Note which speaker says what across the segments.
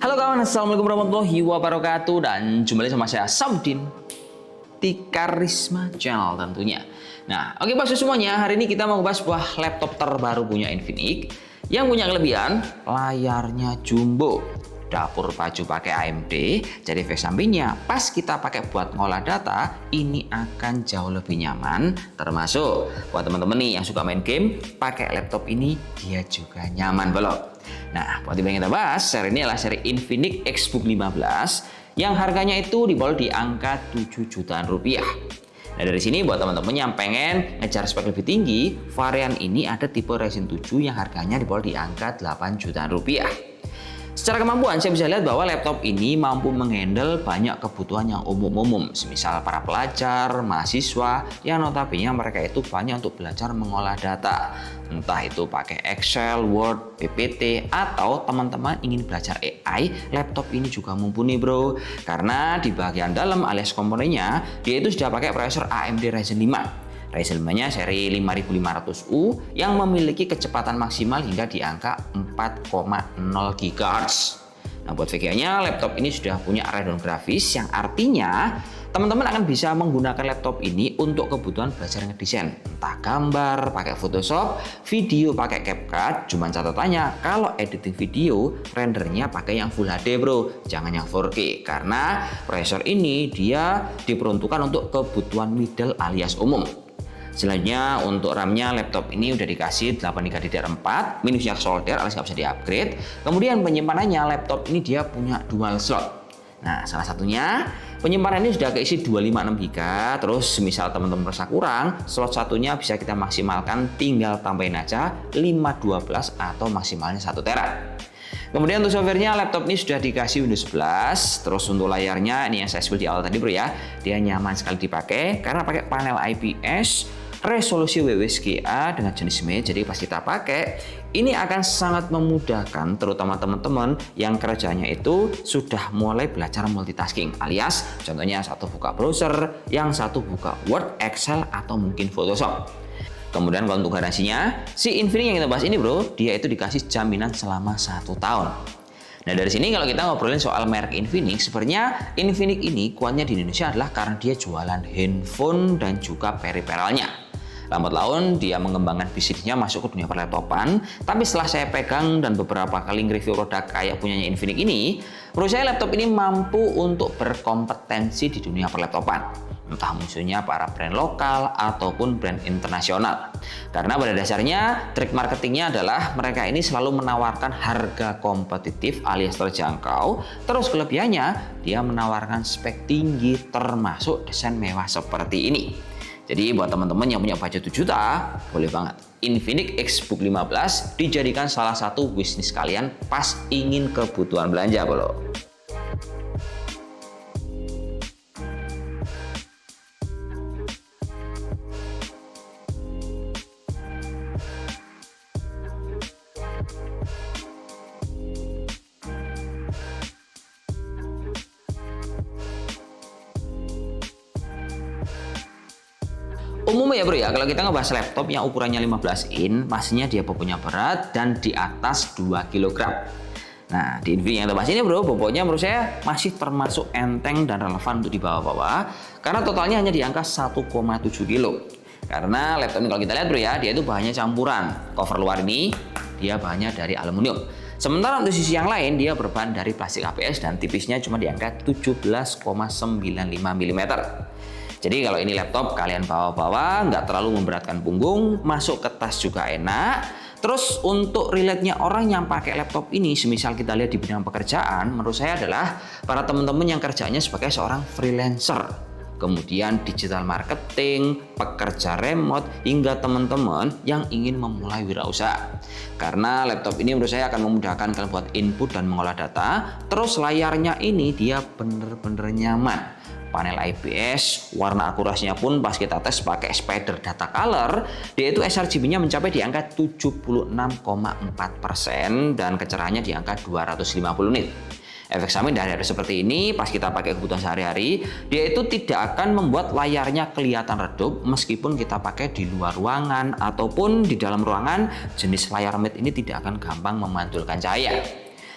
Speaker 1: Halo kawan, assalamualaikum warahmatullahi wabarakatuh. Dan jumpa lagi sama saya Samudin di Karisma Channel tentunya. Nah, oke bos semuanya, hari ini kita mau bahas sebuah laptop terbaru punya Infinix yang punya kelebihan layarnya jumbo, dapur baju pakai AMD, jadi efek sampingnya pas kita pakai buat ngolah data ini akan jauh lebih nyaman. Termasuk buat teman-teman nih yang suka main game, pakai laptop ini dia juga nyaman belum? Nah, buat yang kita bahas, seri ini adalah seri Infinix Xbook 15 yang harganya itu dibanderol di angka 7 jutaan rupiah. Nah, dari sini buat teman-teman yang pengen ngejar spek lebih tinggi, varian ini ada tipe Ryzen 7 yang harganya dibanderol di angka 8 jutaan rupiah. Secara kemampuan, saya bisa lihat bahwa laptop ini mampu menghandle banyak kebutuhan yang umum-umum, semisal para pelajar, mahasiswa, yang notabene mereka itu banyak untuk belajar mengolah data. Entah itu pakai Excel, Word, PPT, atau teman-teman ingin belajar AI, laptop ini juga mumpuni bro. Karena di bagian dalam alias komponennya, dia itu sudah pakai prosesor AMD Ryzen 5. Ryzen 5-nya seri 5500U yang memiliki kecepatan maksimal hingga di angka 4,0 GHz. Nah, buat VGA-nya laptop ini sudah punya Radeon grafis yang artinya teman-teman akan bisa menggunakan laptop ini untuk kebutuhan belajar ngedesain. Entah gambar pakai Photoshop, video pakai CapCut. Cuman catatannya kalau editing video rendernya pakai yang Full HD bro, jangan yang 4K. Karena prosesor ini dia diperuntukkan untuk kebutuhan middle alias umum. Selanjutnya untuk RAM-nya laptop ini udah dikasih 8GB DDR4, minusnya solder alias nggak bisa di-upgrade. Kemudian penyimpanannya laptop ini dia punya dual slot. Nah, salah satunya penyimpanan ini sudah keisi 256GB. Terus misal teman-teman merasa kurang, slot satunya bisa kita maksimalkan, tinggal tambahin aja 512 atau maksimalnya 1 tera. Kemudian untuk softwarenya laptop ini sudah dikasih Windows 11. Terus untuk layarnya ini yang saya sebut di awal tadi bro ya, dia nyaman sekali dipakai karena pakai panel IPS, resolusi WWSGA dengan jenis matte. Jadi pas kita pakai ini akan sangat memudahkan terutama teman-teman yang kerjanya itu sudah mulai belajar multitasking, alias contohnya satu buka browser, yang satu buka Word, Excel, atau mungkin Photoshop. Kemudian kalau untuk garansinya, si Infinix yang kita bahas ini bro, dia itu dikasih jaminan selama 1 tahun. Nah dari sini kalau kita ngobrolin soal merek Infinix, sebenarnya Infinix ini kuatnya di Indonesia adalah karena dia jualan handphone dan juga periferalnya. Lambat laun dia mengembangkan bisnisnya masuk ke dunia perlaptopan. Tapi setelah saya pegang dan beberapa kali nge-review produk kayak punyanya Infinix ini, menurut saya laptop ini mampu untuk berkompetensi di dunia perlaptopan. Entah musuhnya para brand lokal ataupun brand internasional. Karena pada dasarnya trik marketingnya adalah mereka ini selalu menawarkan harga kompetitif alias terjangkau. Terus kelebihannya dia menawarkan spek tinggi termasuk desain mewah seperti ini. Jadi buat teman-teman yang punya budget 7 juta, boleh banget Infinix Xbook 15 dijadikan salah satu bisnis kalian pas ingin kebutuhan belanja bro. Umumnya ya bro ya, kalau kita ngebahas laptop yang ukurannya 15 in, pastinya dia bobotnya berat dan di atas 2 kg. Nah, di Infinix yang kita bahas ini bro, bobotnya menurut saya masih termasuk enteng dan relevan untuk dibawa-bawa karena totalnya hanya di angka 1,7 kg. Karena laptop ini kalau kita lihat bro ya, dia itu bahannya campuran. Cover luar ini dia bahannya dari aluminium. Sementara untuk sisi yang lain dia berbahan dari plastik ABS dan tipisnya cuma di angka 17,95 mm. Jadi kalau ini laptop kalian bawa-bawa nggak terlalu memberatkan punggung, masuk ke tas juga enak. Terus untuk relate-nya orang yang pakai laptop ini, semisal kita lihat di bidang pekerjaan, menurut saya adalah para teman-teman yang kerjanya sebagai seorang freelancer, kemudian digital marketing, pekerja remote, hingga teman-teman yang ingin memulai wirausaha. Karena laptop ini menurut saya akan memudahkan kalian buat input dan mengolah data. Terus layarnya ini dia bener-bener nyaman. Panel IPS, warna akurasinya pun pas kita tes pakai Spider Data Color, dia itu sRGB-nya mencapai di angka 76,4% dan kecerahannya di angka 250 nit. Efek samping dari seperti ini pas kita pakai kebutuhan sehari-hari, dia itu tidak akan membuat layarnya kelihatan redup meskipun kita pakai di luar ruangan ataupun di dalam ruangan. Jenis layar matte ini tidak akan gampang memantulkan cahaya.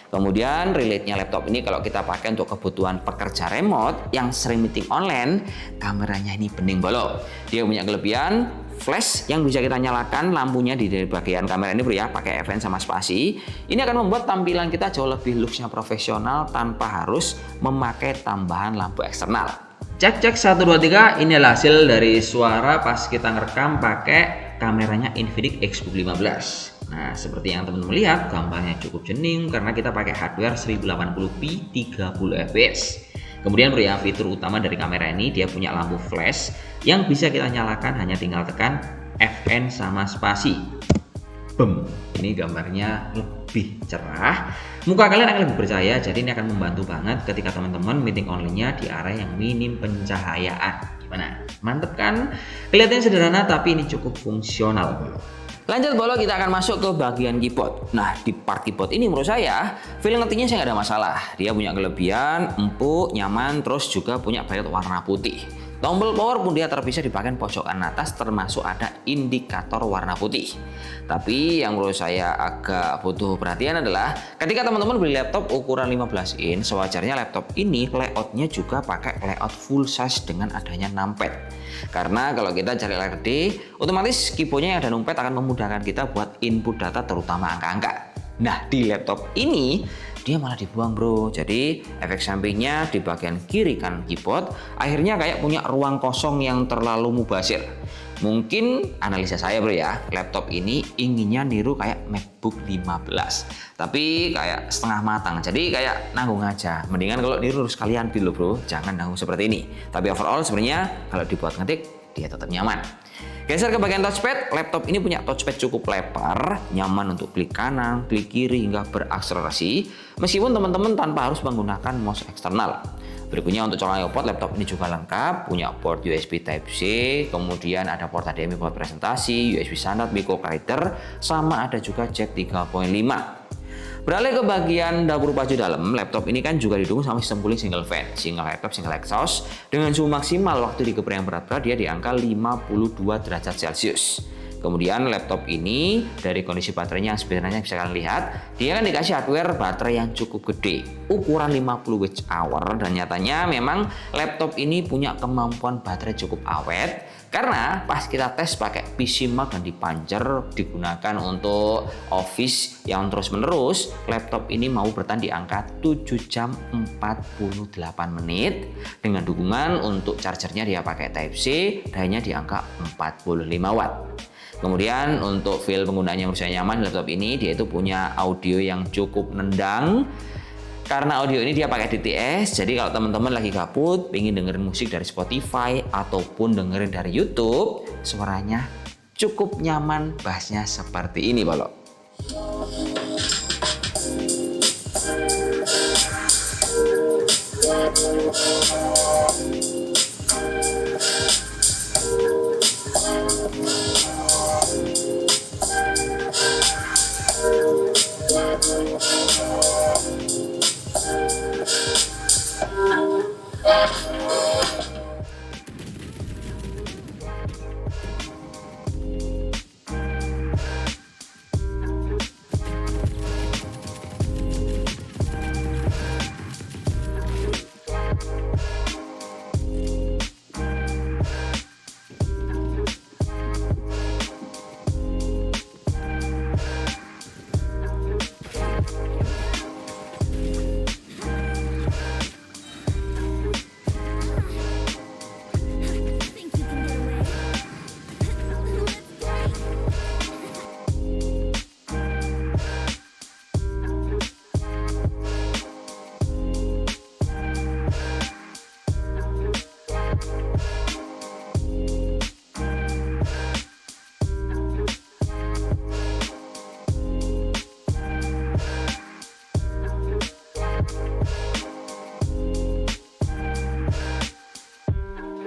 Speaker 1: Kemudian relate-nya laptop ini kalau kita pakai untuk kebutuhan pekerja remote yang sering meeting online, kameranya ini bening bolong. Dia punya kelebihan flash yang bisa kita nyalakan lampunya di bagian kamera ini bro ya, pakai FN sama spasi. Ini akan membuat tampilan kita jauh lebih looks-nya profesional tanpa harus memakai tambahan lampu eksternal. Cek 1 2 3, ini adalah hasil dari suara pas kita ngerekam pakai kameranya Infinix Xbook 15. Nah, seperti yang teman-teman lihat, gambarnya cukup jening karena kita pakai hardware 1080p 30 fps. Kemudian bro ya, fitur utama dari kamera ini dia punya lampu flash yang bisa kita nyalakan hanya tinggal tekan FN sama spasi. Boom, ini gambarnya lebih cerah. Muka kalian akan lebih bercahaya, jadi ini akan membantu banget ketika teman-teman meeting online-nya di area yang minim pencahayaan. Gimana? Mantep kan? Kelihatannya sederhana tapi ini cukup fungsional. Lanjut bolo, kita akan masuk ke bagian keyboard. Nah, di part keyboard ini menurut saya feel ngetiknya saya nggak ada masalah. Dia punya kelebihan, empuk, nyaman, terus juga punya baret warna putih. Tombol power pun dia terpisah di bagian pojok kanan atas, termasuk ada indikator warna putih. Tapi yang menurut saya agak butuh perhatian adalah ketika teman-teman beli laptop ukuran 15 in, sewajarnya laptop ini layoutnya juga pakai layout full size dengan adanya numpad. Karena kalau kita cari layar gede, otomatis keyboardnya yang ada numpad akan memudahkan kita buat input data terutama angka-angka. Nah, di laptop ini dia malah dibuang bro. Jadi efek sampingnya di bagian kiri kan keyboard akhirnya kayak punya ruang kosong yang terlalu mubazir. Mungkin analisa saya bro ya, laptop ini inginnya niru kayak MacBook 15, tapi kayak setengah matang, jadi kayak nanggung aja. Mendingan kalau niru sekalian dulu bro, jangan nanggung seperti ini. Tapi overall sebenarnya kalau dibuat ngetik dia tetap nyaman. Geser ke bagian touchpad, laptop ini punya touchpad cukup lebar, nyaman untuk klik kanan, klik kiri hingga berakselerasi, meskipun teman-teman tanpa harus menggunakan mouse eksternal. Berikutnya untuk colok port, laptop ini juga lengkap, punya port USB Type-C, kemudian ada port HDMI buat presentasi, USB standar, micro reader, sama ada juga jack 3.5. Beralih ke bagian dapur pacu dalam, laptop ini kan juga didukung sama sistem cooling single fan, single laptop, single exhaust. Dengan suhu maksimal waktu dikepreng yang berat-berat dia di angka 52 derajat Celcius. Kemudian laptop ini dari kondisi baterainya yang sebenarnya bisa kalian lihat, dia kan dikasih hardware baterai yang cukup gede, ukuran 50 Wh, dan nyatanya memang laptop ini punya kemampuan baterai cukup awet. Karena pas kita tes pakai PC Mark dan dipancer digunakan untuk office yang terus-menerus, laptop ini mau bertahan di angka 7 jam 48 menit dengan dukungan untuk chargernya dia pakai Type-C, dayanya di angka 45 watt. Kemudian untuk feel penggunanya menurut saya nyaman, laptop ini dia itu punya audio yang cukup nendang. Karena audio ini dia pakai DTS, jadi kalau teman-teman lagi gabut, pengen dengerin musik dari Spotify ataupun dengerin dari YouTube, suaranya cukup nyaman, bassnya seperti ini bolo.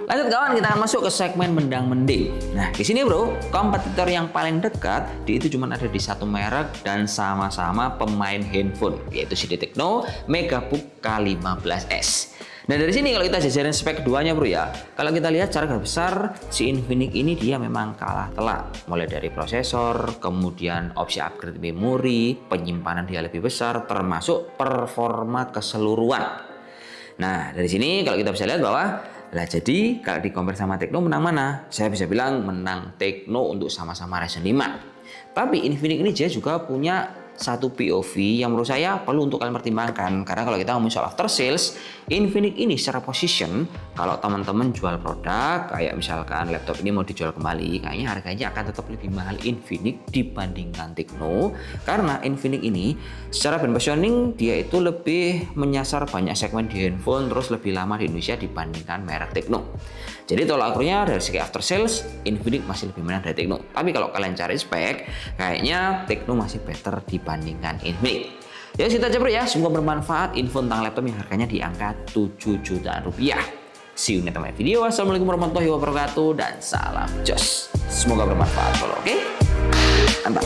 Speaker 1: Lanjut kawan, kita akan masuk ke segmen mendang-mending. Nah, di sini bro, kompetitor yang paling dekat itu cuma ada di satu merek dan sama-sama pemain handphone, yaitu si Tecno Megabook K15s. Nah dari sini kalau kita jajarin spek keduanya bro ya, kalau kita lihat secara garis besar si Infinix ini dia memang kalah telak. Mulai dari prosesor, kemudian opsi upgrade memori, penyimpanan dia lebih besar, termasuk performa keseluruhan. Nah dari sini kalau kita bisa lihat bahwa lah jadi kalau di compare sama Tecno menang mana? Saya bisa bilang menang Tecno untuk sama-sama Ryzen 5. Tapi Infinix ini dia juga punya satu POV yang menurut saya perlu untuk kalian pertimbangkan, karena kalau kita ngomong soal after sales, Infinix ini secara position kalau teman-teman jual produk kayak misalkan laptop ini mau dijual kembali, kayaknya harganya akan tetap lebih mahal Infinix dibandingkan Tecno, karena Infinix ini secara brand positioning dia itu lebih menyasar banyak segmen di handphone, terus lebih lama di Indonesia dibandingkan merek Tecno. Jadi tolak ukurnya dari segi after sales, Infinix masih lebih menang dari Tecno. Tapi kalau kalian cari spek, kayaknya Tecno masih better dibandingkan Infinix. Ya kita aja bro ya, semoga bermanfaat info tentang laptop yang harganya di angka 7 jutaan rupiah. See you in the next video. Wassalamualaikum warahmatullahi wabarakatuh dan salam jos. Semoga bermanfaat bro, oke? Mantap.